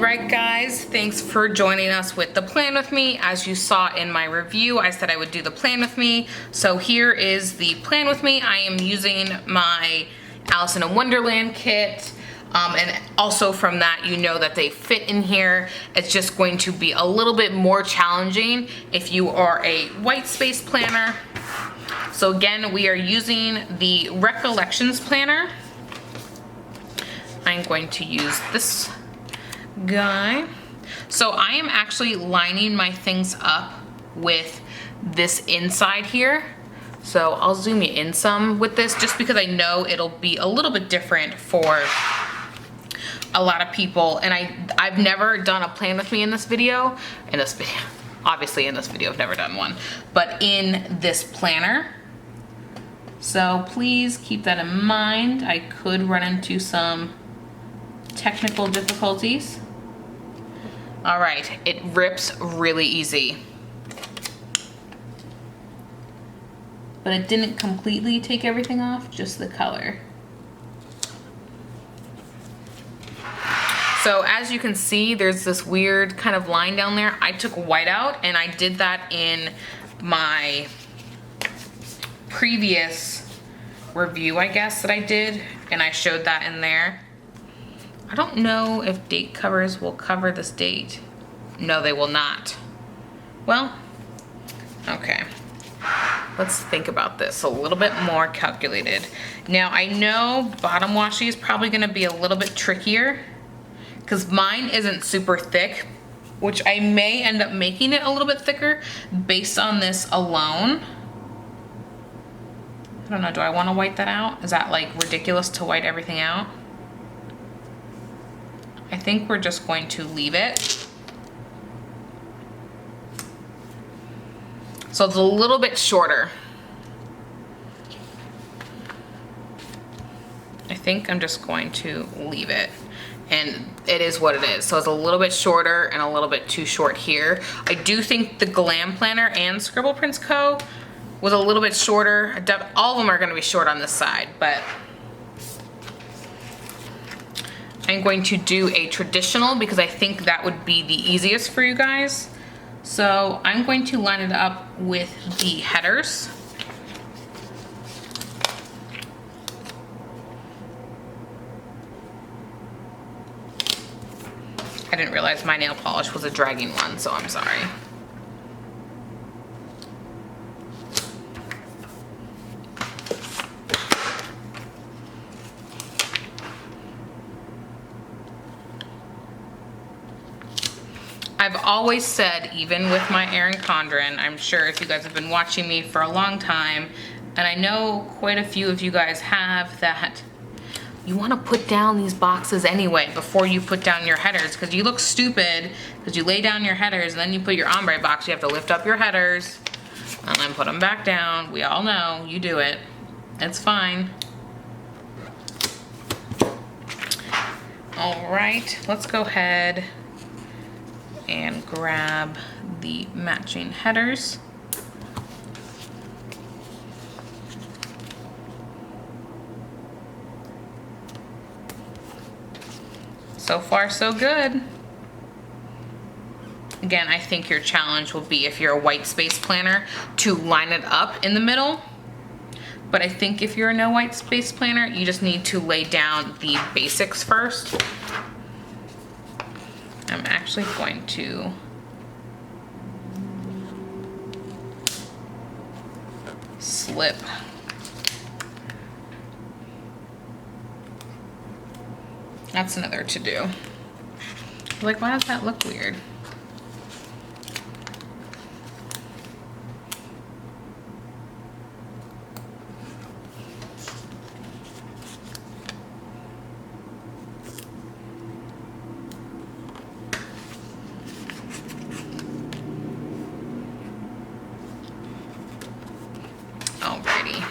Alright guys, thanks for joining us with the plan with me. As you saw in my review, I said I would do the plan with me. So here is the plan with me. I am using my Alice in Wonderland kit. And also from that, you know that they fit in here. It's just going to be a little bit more challenging if you are a white space planner. So again, we are using the Recollections planner. I'm going to use this guy. So I am actually lining my things up with this inside here. So I'll zoom you in some with this just because I know it'll be a little bit different for a lot of people. And I've never done a plan with me in this video. Obviously in this video, I've never done one, but in this planner. So please keep that in mind. I could run into some technical difficulties. All right, it rips really easy. But it didn't completely take everything off, just the color. So as you can see, there's this weird kind of line down there. I took white out and I did that in my previous review, I guess, that I did, and I showed that in there. I don't know if date covers will cover this date. No, they will not. Well, okay. Let's think about this a little bit more calculated. Now, I know bottom washi is probably gonna be a little bit trickier because mine isn't super thick, which I may end up making it a little bit thicker based on this alone. I don't know, do I wanna white that out? Is that like ridiculous to white everything out? I think we're just going to leave it. So it's a little bit shorter. I think I'm just going to leave it. And it is what it is. So it's a little bit shorter and a little bit too short here. I do think the Glam Planner and Scribble Prints Co. was a little bit shorter. All of them are gonna be short on this side, but I'm going to do a traditional because I think that would be the easiest for you guys. So I'm going to line it up with the headers. I didn't realize my nail polish was a dragging one, so I'm sorry. I've always said, even with my Erin Condren, I'm sure if you guys have been watching me for a long time, and I know quite a few of you guys have, that you want to put down these boxes anyway before you put down your headers, because you look stupid because you lay down your headers and then you put your ombre box. You have to lift up your headers and then put them back down. We all know you do it. It's fine. All right, let's go ahead and grab the matching headers. So far, so good. Again, I think your challenge will be, if you're a white space planner, to line it up in the middle. But I think if you're a no white space planner, you just need to lay down the basics first. I'm actually going to slip that's another to do. Like, why does that look weird? Alrighty.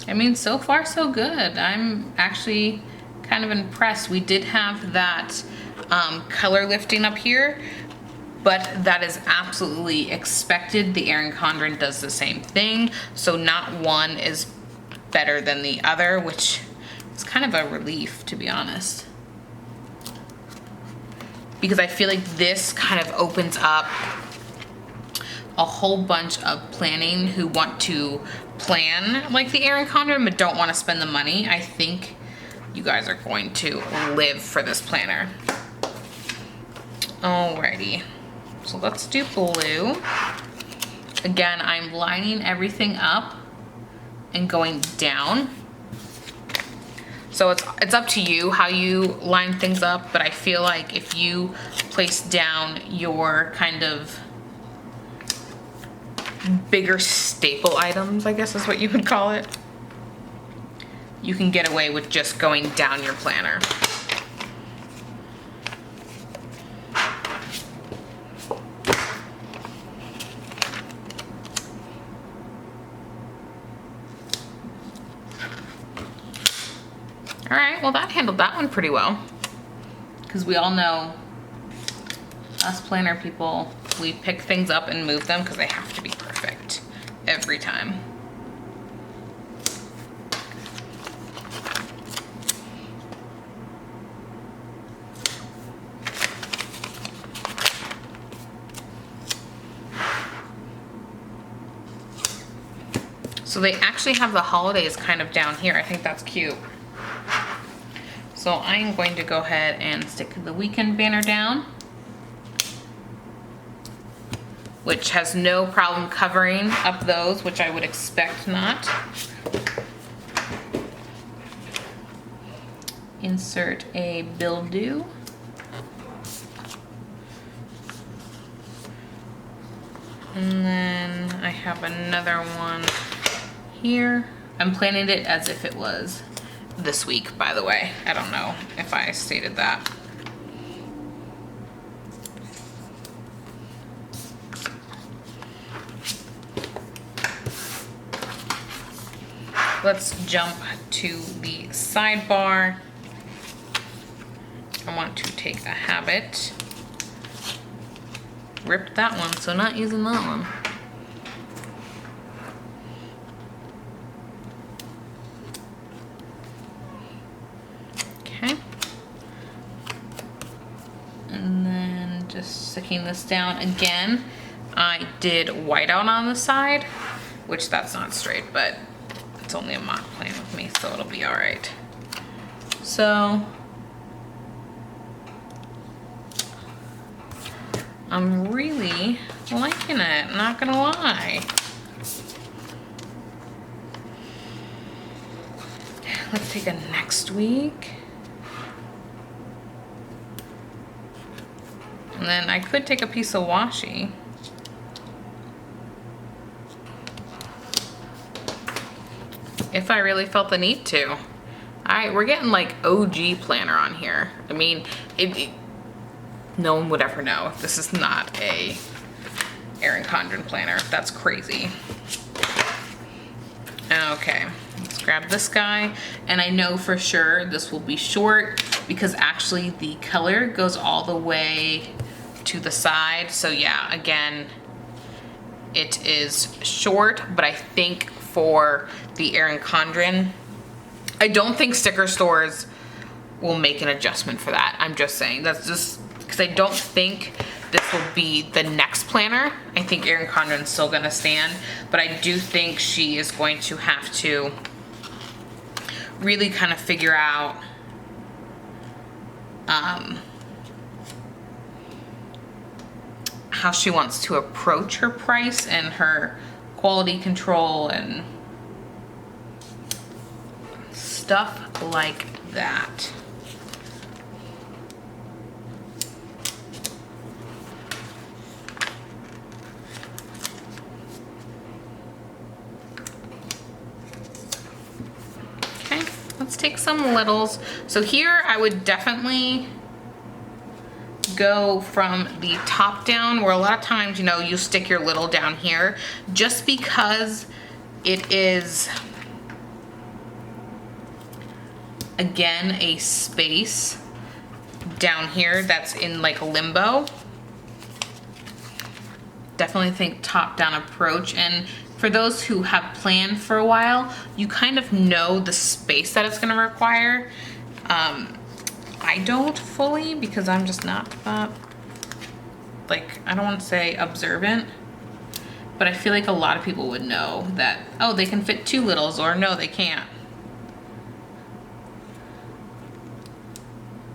I mean, so far so good. I'm actually kind of impressed. We did have that color lifting up here, but that is absolutely expected. The Erin Condren does the same thing, so not one is better than the other, which is kind of a relief, to be honest. Because I feel like this kind of opens up a whole bunch of planning who want to plan like the Erin Condren but don't want to spend the money. I think you guys are going to live for this planner. Alrighty, so let's do blue. Again, I'm lining everything up and going down. So it's up to you how you line things up, but I feel like if you place down your kind of bigger staple items, I guess is what you would call it, you can get away with just going down your planner. All right, well that handled that one pretty well, because we all know us planner people, we pick things up and move them because they have to be perfect every time. So they actually have the holidays kind of down here. I think that's cute. So I'm going to go ahead and stick the weekend banner down, which has no problem covering up those, which I would expect not. Insert a bill due. And then I have another one here. I'm planning it as if it was this week, by the way. I don't know if I stated that. Let's jump to the sidebar. I want to take a habit. Ripped that one, so not using that one. Okay. And then just sticking this down again. I did whiteout on the side, which that's not straight, but it's only a mock plan with me, so it'll be all right. So I'm really liking it, not gonna lie. Let's take a next week. And then I could take a piece of washi. If I really felt the need to. All right, we're getting like OG planner on here. I mean, no one would ever know if this is not a Erin Condren planner. That's crazy. Okay, let's grab this guy. And I know for sure this will be short because actually the color goes all the way to the side. So yeah, again, it is short, but I think for the Erin Condren, I don't think sticker stores will make an adjustment for that. I'm just saying, that's just because I don't think this will be the next planner. I think Erin Condren's still gonna stand, but I do think she is going to have to really kind of figure out how she wants to approach her price and her quality control and stuff like that. Okay, let's take some littles. So here I would definitely go from the top down, where a lot of times, you know, you stick your little down here just because it is, again, a space down here that's in like limbo. definitely think top-down approach. And for those who have planned for a while, you kind of know the space that it's gonna require. I don't fully, because I'm just not like, I don't want to say observant, but I feel like a lot of people would know that, oh, they can fit 2 littles, or no, they can't.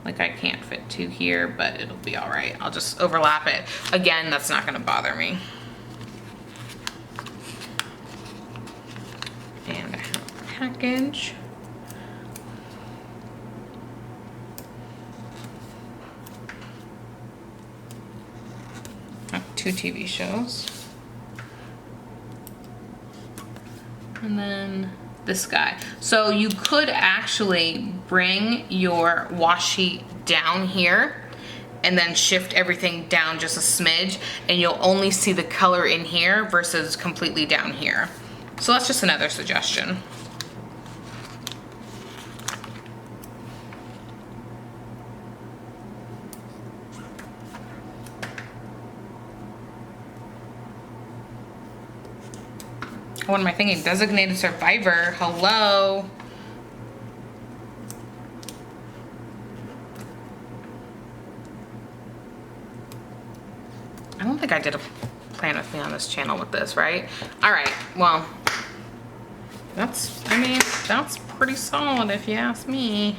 Like, I can't fit 2 here, but it'll be all right. I'll just overlap it. Again, that's not gonna bother me. And I have a package. I have 2 TV shows. And then this guy. So you could actually bring your washi down here and then shift everything down just a smidge, and you'll only see the color in here versus completely down here. So that's just another suggestion. What am I thinking? Designated survivor. Hello. I don't think I did a plan with me on this channel with this, right? All right, well, that's, I mean, that's pretty solid if you ask me.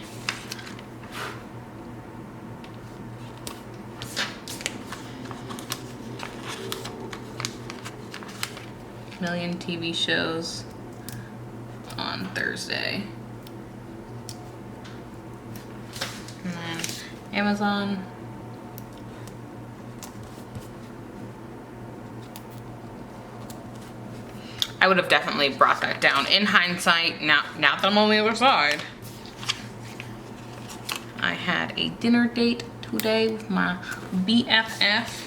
Million TV shows on Thursday. And then Amazon. I would have definitely brought that down in hindsight, now that I'm on the other side. I had a dinner date today with my BFF.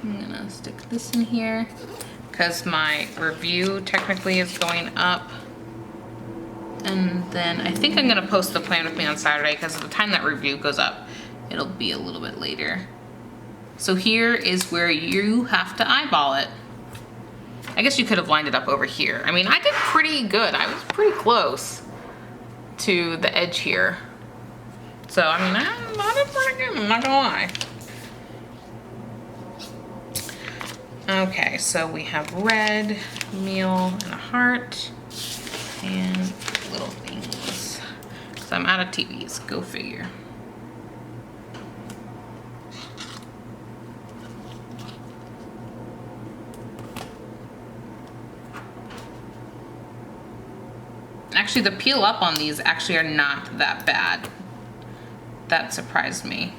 I'm gonna stick this in here because my review technically is going up. And then I think I'm gonna post the plan with me on Saturday, because at the time that review goes up, it'll be a little bit later. So here is where you have to eyeball it. I guess you could have lined it up over here. I mean, I did pretty good. I was pretty close to the edge here. So, I mean, I did pretty good, I'm not gonna lie. Okay, so we have red, meal, and a heart, and little things. So I'm out of TVs, go figure. Actually, the peel up on these actually are not that bad. That surprised me.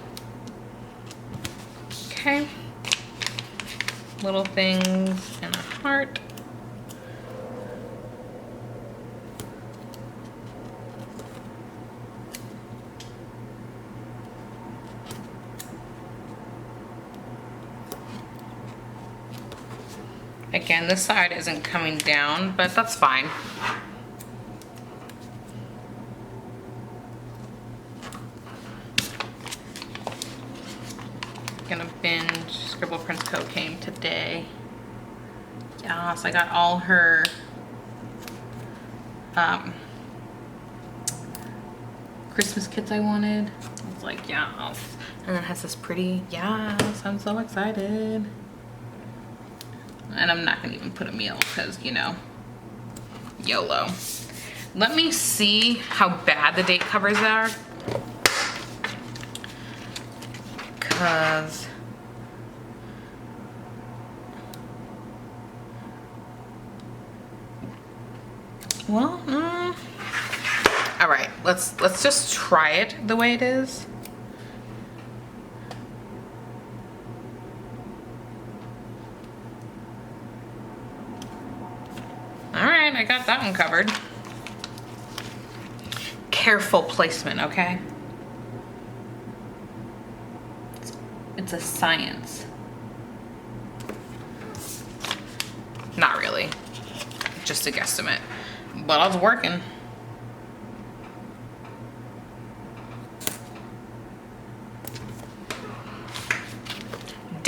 Okay. Little things and a heart. Again, this side isn't coming down, but that's fine. Gonna binge. Scribble Prince Co. came today. Yes, I got all her Christmas kits I wanted. I was like, yes. And then it has this pretty, yes, I'm so excited. And I'm not gonna even put a meal because, you know, YOLO. Let me see how bad the date covers are. Because well, all right, let's just try it the way it is. All right, I got that one covered. Careful placement, okay? It's a science. Not really, just a guesstimate. But I was working.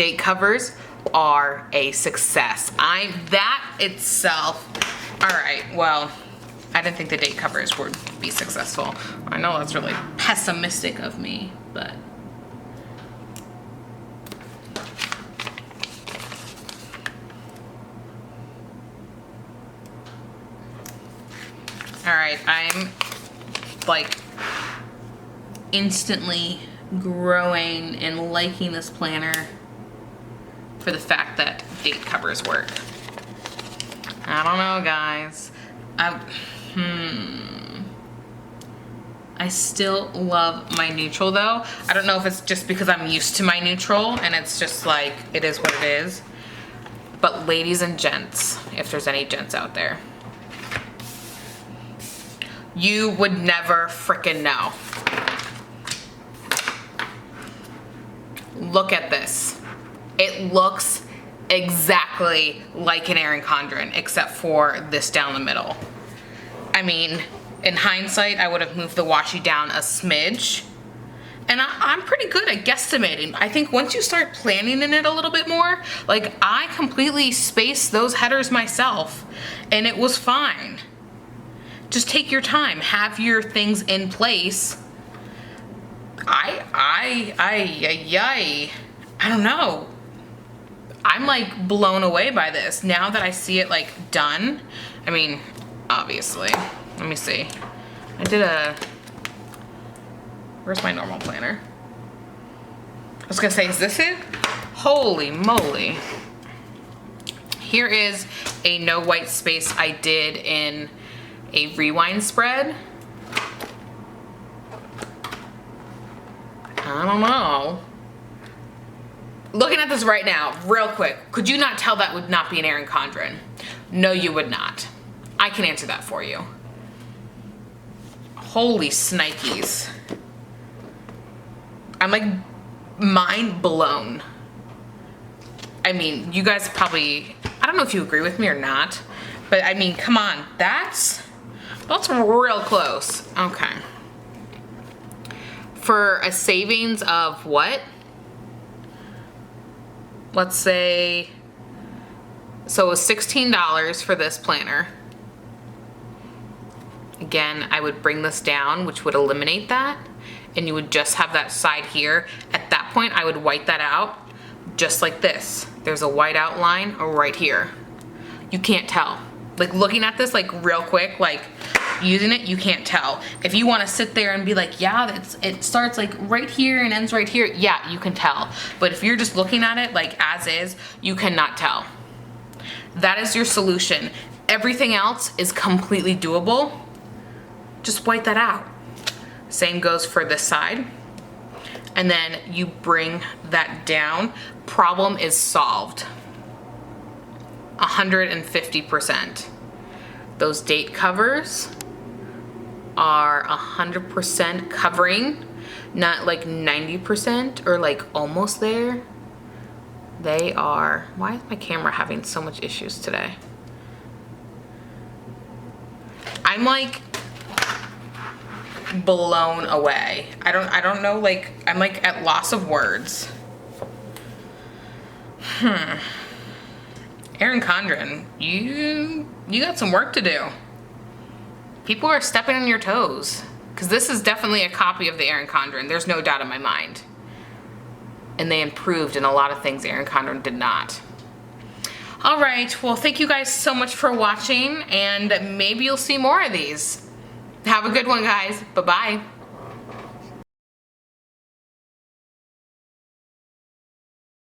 date covers are a success. That itself, all right, well, I didn't think the date covers would be successful. I know that's really pessimistic of me, but. All right, I'm like instantly growing and liking this planner for the fact that date covers work. I don't know, guys. I still love my neutral though. I don't know if it's just because I'm used to my neutral and it's just like, it is what it is. But ladies and gents, if there's any gents out there, you would never frickin' know. Look at this. It looks exactly like an Erin Condren, except for this down the middle. I mean, in hindsight, I would have moved the washi down a smidge. And I'm pretty good at guesstimating. I think once you start planning in it a little bit more, like I completely spaced those headers myself and it was fine. Just take your time, have your things in place. I don't know. I'm like blown away by this. Now that I see it like done, I mean, obviously, let me see. I did where's my normal planner? I was gonna say, is this it? Holy moly. Here is a no white space I did in a rewind spread. I don't know. Looking at this right now, real quick, could you not tell that would not be an Erin Condren? No, you would not. I can answer that for you. Holy snikes. I'm like mind blown. I mean, you guys probably, I don't know if you agree with me or not, but I mean, come on, that's real close. Okay. For a savings of what? Let's say, so it was $16 for this planner. Again, I would bring this down, which would eliminate that, and you would just have that side here. At that point, I would white that out just like this. There's a white outline right here. You can't tell. Like looking at this like real quick, like using it, you can't tell. If you want to sit there and be like, yeah, it starts like right here and ends right here, yeah, you can tell. But if you're just looking at it like as is, you cannot tell. That is your solution. Everything else is completely doable. Just white that out. Same goes for this side. And then you bring that down. Problem is solved. 150%. Those date covers are 100% covering, not like 90% or like almost there. They are, why is my camera having so much issues today? I'm like blown away. I don't know, like I'm like at loss of words. Erin Condren, you got some work to do. People are stepping on your toes, because this is definitely a copy of the Erin Condren. There's no doubt in my mind. And they improved in a lot of things Erin Condren did not. All right, well, thank you guys so much for watching, and maybe you'll see more of these. Have a good one, guys. Bye-bye.